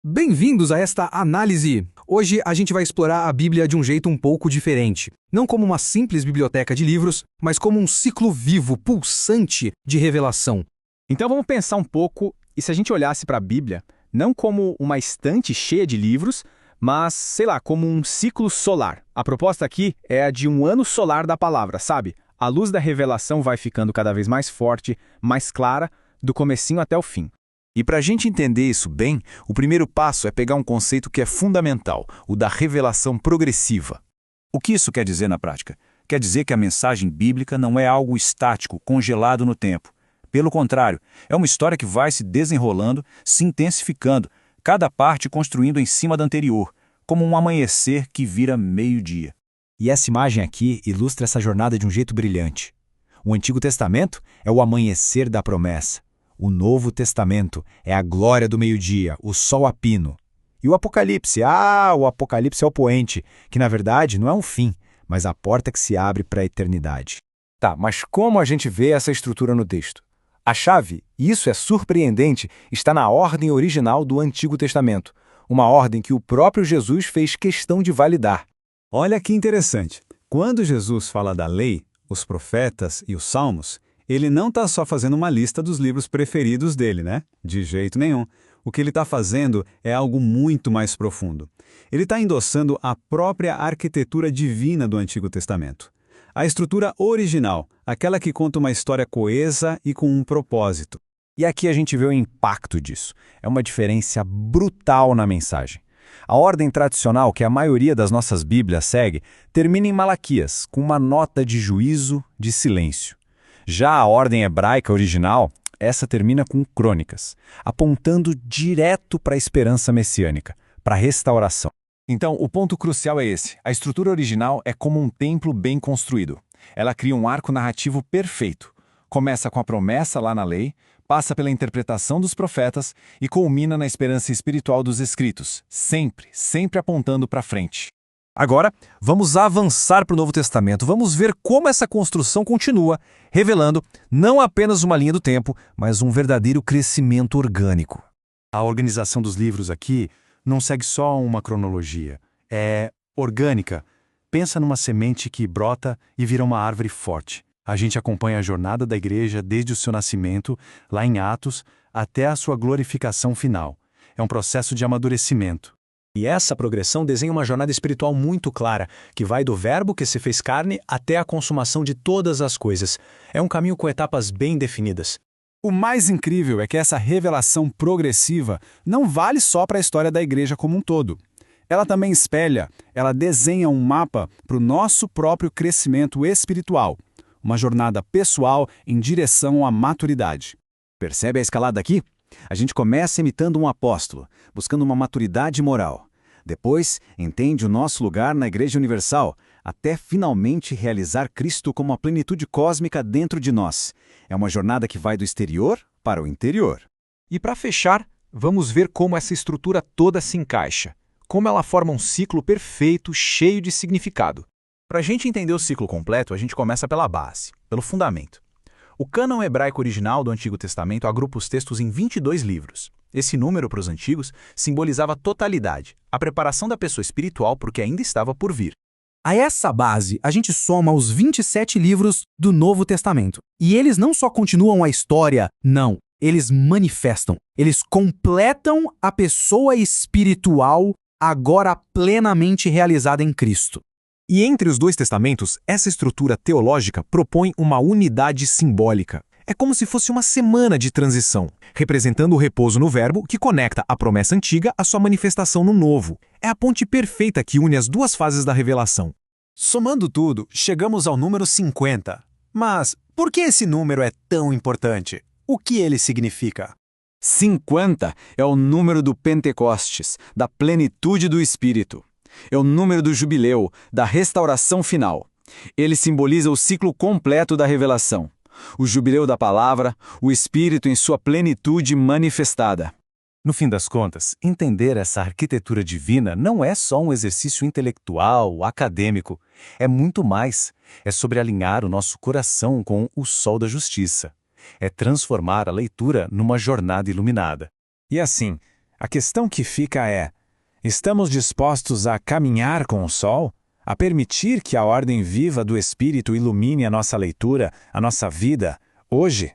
Bem-vindos a esta análise! Hoje a gente vai explorar a Bíblia de um jeito um pouco diferente. Não como uma simples biblioteca de livros, mas como um ciclo vivo, pulsante de revelação. Então vamos pensar um pouco, e se a gente olhasse para a Bíblia, não como uma estante cheia de livros, mas, sei lá, como um ciclo solar. A proposta aqui é a de um ano solar da palavra, sabe? A luz da revelação vai ficando cada vez mais forte, mais clara, do comecinho até o fim. E para a gente entender isso bem, o primeiro passo é pegar um conceito que é fundamental, o da revelação progressiva. O que isso quer dizer na prática? Quer dizer que a mensagem bíblica não é algo estático, congelado no tempo. Pelo contrário, é uma história que vai se desenrolando, se intensificando, cada parte construindo em cima da anterior, como um amanhecer que vira meio-dia. E essa imagem aqui ilustra essa jornada de um jeito brilhante. O Antigo Testamento é o amanhecer da promessa. O Novo Testamento é a glória do meio-dia, o sol a pino. E o Apocalipse? O Apocalipse é o poente, que na verdade não é um fim, mas a porta que se abre para a eternidade. Tá, mas como a gente vê essa estrutura no texto? A chave, e isso é surpreendente, está na ordem original do Antigo Testamento, uma ordem que o próprio Jesus fez questão de validar. Olha que interessante. Quando Jesus fala da lei, os profetas e os salmos, ele não está só fazendo uma lista dos livros preferidos dele, né? De jeito nenhum. O que ele está fazendo é algo muito mais profundo. Ele está endossando a própria arquitetura divina do Antigo Testamento. A estrutura original, aquela que conta uma história coesa e com um propósito. E aqui a gente vê o impacto disso. É uma diferença brutal na mensagem. A ordem tradicional que a maioria das nossas Bíblias segue termina em Malaquias, com uma nota de juízo, de silêncio. Já a ordem hebraica original, essa termina com crônicas, apontando direto para a esperança messiânica, para a restauração. Então, o ponto crucial é esse. A estrutura original é como um templo bem construído. Ela cria um arco narrativo perfeito. Começa com a promessa lá na lei, passa pela interpretação dos profetas e culmina na esperança espiritual dos escritos, sempre apontando para frente. Agora, vamos avançar para o Novo Testamento. Vamos ver como essa construção continua, revelando não apenas uma linha do tempo, mas um verdadeiro crescimento orgânico. A organização dos livros aqui não segue só uma cronologia. É orgânica. Pensa numa semente que brota e vira uma árvore forte. A gente acompanha a jornada da igreja desde o seu nascimento, lá em Atos, até a sua glorificação final. É um processo de amadurecimento. E essa progressão desenha uma jornada espiritual muito clara, que vai do verbo que se fez carne até a consumação de todas as coisas. É um caminho com etapas bem definidas. O mais incrível é que essa revelação progressiva não vale só para a história da igreja como um todo. Ela também espelha, ela desenha um mapa para o nosso próprio crescimento espiritual, uma jornada pessoal em direção à maturidade. Percebe a escalada aqui? A gente começa imitando um apóstolo, buscando uma maturidade moral. Depois, entende o nosso lugar na Igreja Universal, até finalmente realizar Cristo como a plenitude cósmica dentro de nós. É uma jornada que vai do exterior para o interior. E para fechar, vamos ver como essa estrutura toda se encaixa, como ela forma um ciclo perfeito, cheio de significado. Para a gente entender o ciclo completo, a gente começa pela base, pelo fundamento. O cânon hebraico original do Antigo Testamento agrupa os textos em 22 livros. Esse número, para os antigos, simbolizava a totalidade, a preparação da pessoa espiritual para o que ainda estava por vir. A essa base, a gente soma os 27 livros do Novo Testamento. E eles não só continuam a história, não. Eles manifestam, eles completam a pessoa espiritual agora plenamente realizada em Cristo. E entre os dois testamentos, essa estrutura teológica propõe uma unidade simbólica. É como se fosse uma semana de transição, representando o repouso no verbo que conecta a promessa antiga à sua manifestação no novo. É a ponte perfeita que une as duas fases da revelação. Somando tudo, chegamos ao número 50. Mas por que esse número é tão importante? O que ele significa? 50 é o número do Pentecostes, da plenitude do Espírito. É o número do jubileu, da restauração final. Ele simboliza o ciclo completo da revelação. O jubileu da palavra, o Espírito em sua plenitude manifestada. No fim das contas, entender essa arquitetura divina não é só um exercício intelectual, acadêmico. É muito mais. É sobre alinhar o nosso coração com o sol da justiça. É transformar a leitura numa jornada iluminada. E assim, A questão que fica é: estamos dispostos a caminhar com o Sol? A permitir que a ordem viva do Espírito ilumine a nossa leitura, a nossa vida, hoje?